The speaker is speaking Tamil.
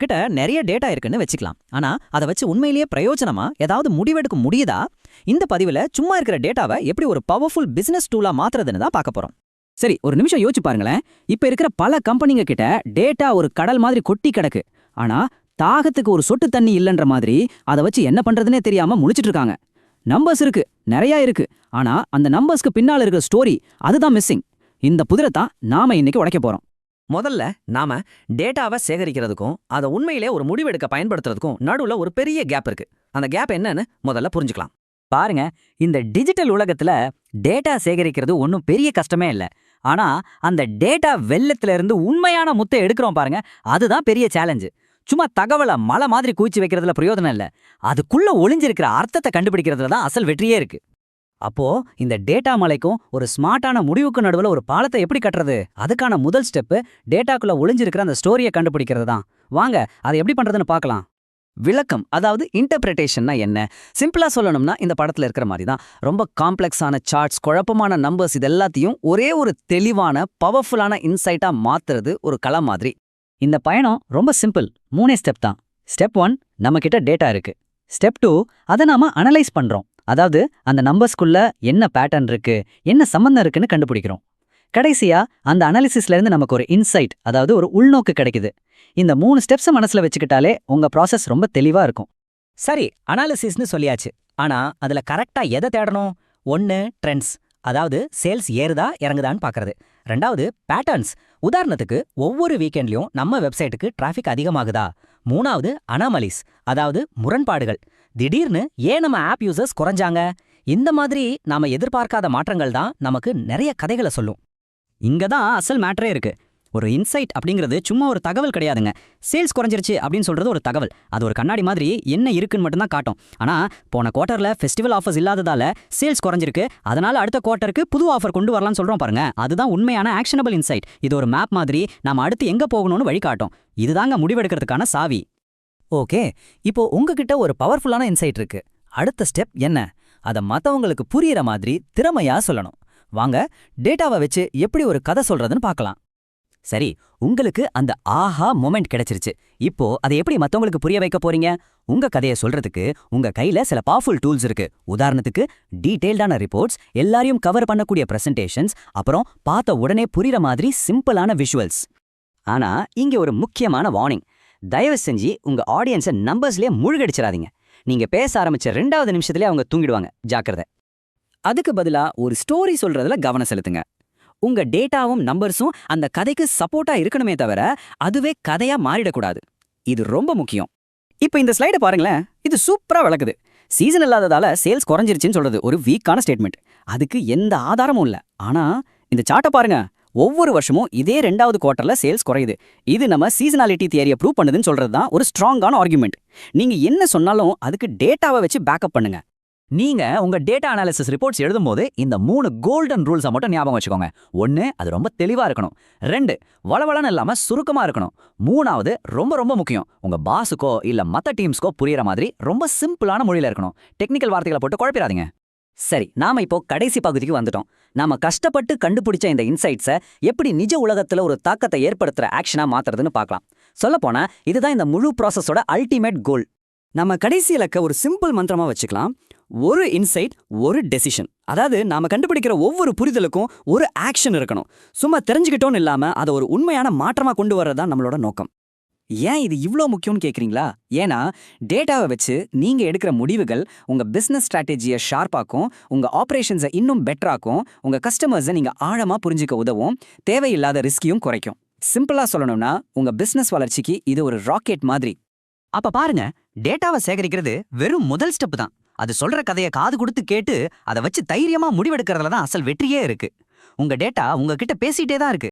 கிட்ட நிறைய டேட்டா இருக்குன்னு வச்சுக்கலாம். ஆனா அதை வச்சு உண்மையிலேயே பிரயோஜனமா ஏதாவது முடிவெடுக்க முடியுதா? இந்த பதிவுல சும்மா இருக்கிற டேட்டாவை எப்படி ஒரு பவர்ஃபுல் பிசினஸ் டூலா மாத்துறதுன்னு தான் பார்க்க போறோம். சரி, ஒரு நிமிஷம் யோசிச்சு பாருங்களேன். இப்ப இருக்கிற பல கம்பெனிங்க கிட்ட டேட்டா ஒரு கடல் மாதிரி கொட்டி கிடக்கு. ஆனா தாகத்துக்கு ஒரு சொட்டு தண்ணி இல்லைன்ற மாதிரி அதை வச்சு என்ன பண்றதுன்னே தெரியாம முழிச்சிட்டு இருக்காங்க. நம்பர்ஸ் இருக்கு, நிறைய இருக்கு. ஆனா அந்த நம்பர்ஸ்க்கு பின்னால இருக்கிற ஸ்டோரி அதுதான் மிஸ்ஸிங். இந்த புதிரை தான் நாம இன்னைக்கு உடைக்க போறோம். முதல்ல நாம டேட்டாவை சேகரிக்கிறதுக்கும் அதை உண்மையிலே ஒரு முடிவெடுக்க பயன்படுத்துறதுக்கும் நடுவுல ஒரு பெரிய கேப் இருக்கு. அந்த கேப் என்னன்னு முதல்ல புரிஞ்சுக்கலாம். பாருங்க, இந்த டிஜிட்டல் உலகத்துல டேட்டா சேகரிக்கிறது ஒன்றும் பெரிய கஷ்டமே இல்லை. ஆனா அந்த டேட்டா வெள்ளத்துல இருந்து உண்மையான முத்தை எடுக்கிறோம் பாருங்க, அதுதான் பெரிய சேலஞ்சு. சும்மா தகவலை மலை மாதிரி குவிச்சு வைக்கிறதுல பிரயோஜனம் இல்லை. அதுக்குள்ள ஒளிஞ்சிருக்கிற அர்த்தத்தை கண்டுபிடிக்கிறதுல தான் அசல் வெற்றியே இருக்கு. அப்போ இந்த டேட்டா மலைக்கும் ஒரு ஸ்மார்ட்டான முடிவுக்கு நடுவில் ஒரு பாலத்தை எப்படி கட்டுறது? அதுக்கான முதல் ஸ்டெப்பு டேட்டாக்குள்ள ஒளிஞ்சிருக்கிற அந்த ஸ்டோரியை கண்டுபிடிக்கிறது தான். வாங்க அதை எப்படி பண்றதுன்னு பார்க்கலாம். விளக்கம், அதாவது இன்டர்பிரேட்டேஷன்னா என்ன? சிம்பிளா சொல்லணும்னா இந்த படத்துல இருக்கிற மாதிரி தான். ரொம்ப காம்ப்ளெக்ஸான சார்ட்ஸ், குழப்பமான நம்பர்ஸ், இது எல்லாத்தையும் ஒரே ஒரு தெளிவான பவர்ஃபுல்லான இன்சைட்டா மாத்துறது ஒரு கலை மாதிரி. இந்த பயணம் ரொம்ப சிம்பிள். 3 ஸ்டெப் தான். ஸ்டெப் 1, நம்ம கிட்ட டேட்டா இருக்கு. ஸ்டெப் 2, அதை நாம அனலைஸ் பண்றோம். அதாவது அந்த நம்பர்ஸ்குள்ள என்ன பேட்டர்ன் இருக்கு, என்ன சம்பந்தம் இருக்குன்னு கண்டுபிடிக்கிறோம். கடைசியா அந்த அனாலிசிஸ்ல இருந்து நமக்கு ஒரு இன்சைட், அதாவது ஒரு உள்நோக்கு கிடைக்குது. இந்த 3 ஸ்டெப்ஸ் மனசுல வச்சுக்கிட்டாலே உங்க ப்ராசஸ் ரொம்ப தெளிவா இருக்கும். சரி, அனாலிசிஸ்னு சொல்லியாச்சு. ஆனா அதுல கரெக்டா எதை தேடணும்? 1 ட்ரெண்ட்ஸ், அதாவது சேல்ஸ் ஏறுதா இறங்குதான்னு பார்க்கறது. 2வது பேட்டர்ன்ஸ், உதாரணத்துக்கு ஒவ்வொரு வீக்கெண்ட்லயும் நம்ம வெப்சைட்டுக்கு டிராஃபிக் அதிகமாகுதா. 3வது அனாமலிஸ், அதாவது முரண்பாடுகள், திடீர்னு ஏன் நம்ம ஆப் யூசர்ஸ் குறைஞ்சாங்க. இந்த மாதிரி நாம எதிர்பார்க்காத மாற்றங்கள் தான் நமக்கு நிறைய கதைகளை சொல்லும். இங்க தான் அசல் மேட்டரே இருக்கு. ஒரு இன்சைட் அப்படிங்கிறது சும்மா ஒரு தகவல் கிடையாதுங்க. சேல்ஸ் குறைஞ்சிருச்சு அப்படின்னு சொல்றது ஒரு தகவல். அது ஒரு கண்ணாடி மாதிரி என்ன இருக்குன்னு மட்டும்தான் காட்டும். ஆனா போன குவார்ட்டர்ல ஃபெஸ்டிவல் ஆஃபர்ஸ் இல்லாததால சேல்ஸ் குறைஞ்சிருக்கு, அதனால அடுத்த குவார்ட்டருக்கு புது ஆஃபர் கொண்டு வரலாம்னு சொல்றோம் பாருங்க. அதுதான் உண்மையான ஆக்ஷனபிள் இன்சைட். இது ஒரு மேப் மாதிரி நாம அடுத்து எங்க போகணும்னு வழிகாட்டும். இதுதாங்க முடிவெடுக்கிறதுக்கான சாவி. ஓகே, இப்போ உங்ககிட்ட ஒரு பவர்ஃபுல்லான இன்சைட் இருக்கு. அடுத்த ஸ்டெப் என்ன? அதை மத்தவங்களுக்கு புரியுற மாதிரி திறமையா சொல்லணும். வாங்க டேட்டாவை வச்சு எப்படி ஒரு கதை சொல்றதுன்னு பார்க்கலாம். சரி, உங்களுக்கு அந்த ஆஹா மொமெண்ட் கிடைச்சிருச்சு. இப்போ அதை எப்படி மத்தவங்களுக்கு புரிய வைக்க போறீங்க? உங்க கதையை சொல்றதுக்கு உங்க கையில சில பவர்ஃபுல் டூல்ஸ் இருக்கு. உதாரணத்துக்கு டீடைல்டான ரிப்போர்ட்ஸ், எல்லாரையும் கவர் பண்ணக்கூடிய பிரசன்டேஷன்ஸ், அப்புறம் பார்த்த உடனே புரியுற மாதிரி சிம்பிளான விஷுவல்ஸ். ஆனா இங்க ஒரு முக்கியமான வார்னிங். தயவு செஞ்சு உங்க ஆடியன்ஸை நம்பர்ஸ்லயே மூழ்கடிச்சிடாதீங்க. நீங்க பேச ஆரம்பிச்ச 2வது நிமிஷத்துலயே அவங்க தூங்கிடுவாங்க. ஜாக்கிரதை. அதுக்கு பதிலா ஒரு ஸ்டோரி சொல்றதுல கவனம் செலுத்துங்க. உங்க டேட்டாவும் நம்பர்ஸும் அந்த கதைக்கு சப்போர்ட்டா இருக்கணுமே தவிர அதுவே கதையா மாறிடக்கூடாது. இது ரொம்ப முக்கியம். இப்ப இந்த ஸ்லைடை பாருங்களேன். இது சூப்பரா விளக்குது. சீசன் இல்லாததால சேல்ஸ் குறைஞ்சிருச்சுன்னு சொல்றது ஒரு வீக்கான ஸ்டேட்மெண்ட். அதுக்கு எந்த ஆதாரமும் இல்ல. ஆனா இந்த சார்ட்டை பாருங்க. ஒவ்வொரு வருஷமும் இதே 2வது குவார்ட்டர்ல சேல்ஸ் குறையுது. இது நம்ம சீசனாலிட்டி தியரியை ப்ரூவ் பண்ணுதுன்னு சொல்றது தான் ஒரு ஸ்ட்ராங்கான ஆர்குமெண்ட். நீங்க என்ன சொன்னாலும் அதுக்கு டேட்டாவை வச்சு பேக்கப் பண்ணுங்க. நீங்க உங்க டேட்டா அனாலிசிஸ் ரிப்போர்ட்ஸ் எழுதும்போது இந்த 3 கோல்டன் ரூல்ஸை மட்டும் ஞாபகம் வச்சுக்கோங்க. 1, அது ரொம்ப தெளிவா இருக்கணும். 2, வளவளன்னு இல்லாம சுருக்கமா இருக்கணும். 3வது ரொம்ப ரொம்ப முக்கியம், உங்க பாஸுக்கோ இல்ல மத்த டீம்ஸ்க்கோ புரியுற மாதிரி ரொம்ப சிம்பிளான மொழியில இருக்கணும். டெக்னிக்கல் வார்த்தைகளை போட்டு குழப்பிடாதீங்க. சரி, நாம இப்போ கடைசி பகுதிக்கு வந்துட்டோம். நாம கஷ்டப்பட்டு கண்டுபிடிச்ச இந்த இன்சைட்ஸை எப்படி நிஜ உலகத்துல ஒரு தாக்கத்தை ஏற்படுத்துற ஆக்ஷனா மாத்துறதுன்னு பார்க்கலாம். சொல்லப்போனா இதுதான் இந்த முழு ப்ராசஸோட அல்டிமேட் கோல். நம்ம கடைசி இலக்க ஒரு சிம்பிள் மந்திரமா வச்சுக்கலாம். ஒரு இன்சைட், ஒரு டெசிஷன். அதாவது நாம கண்டுபிடிக்கிற ஒவ்வொரு புரிதலுக்கும் ஒரு ஆக்ஷன் இருக்கணும். சும்மா தெரிஞ்சுக்கிட்டோன்னு இல்லாம அதை ஒரு உண்மையான மாற்றமா கொண்டு வர்றதுதான் நம்மளோட நோக்கம். ஏன் இது இவ்ளோ முக்கியம்னு கேக்குறீங்களா? ஏன்னா டேட்டாவை வச்சு நீங்க எடுக்கிற முடிவுகள் உங்க பிசினஸ் ஸ்ட்ராட்டஜியை ஷார்ப்பாக்கும், உங்க ஆபரேஷன்ஸை இன்னும் பெட்டராக்கும், உங்க கஸ்டமர்ஸை நீங்க ஆழமா புரிஞ்சுக்க உதவும், தேவையில்லாத ரிஸ்கையும் குறைக்கும். சிம்பிளா சொல்லணும்னா உங்க பிசினஸ் வளர்ச்சிக்கு இது ஒரு ராக்கெட் மாதிரி. அப்ப பாருங்க, டேட்டாவை சேகரிக்கிறது வெறும் முதல் ஸ்டெப் தான். அது சொல்ற கதையை காது கொடுத்து கேட்டு அதை வச்சு தைரியமா முடிவெடுக்கிறதுல தான் அசல் வெற்றியே இருக்கு. உங்க டேட்டா உங்ககிட்ட பேசிட்டே தான் இருக்கு.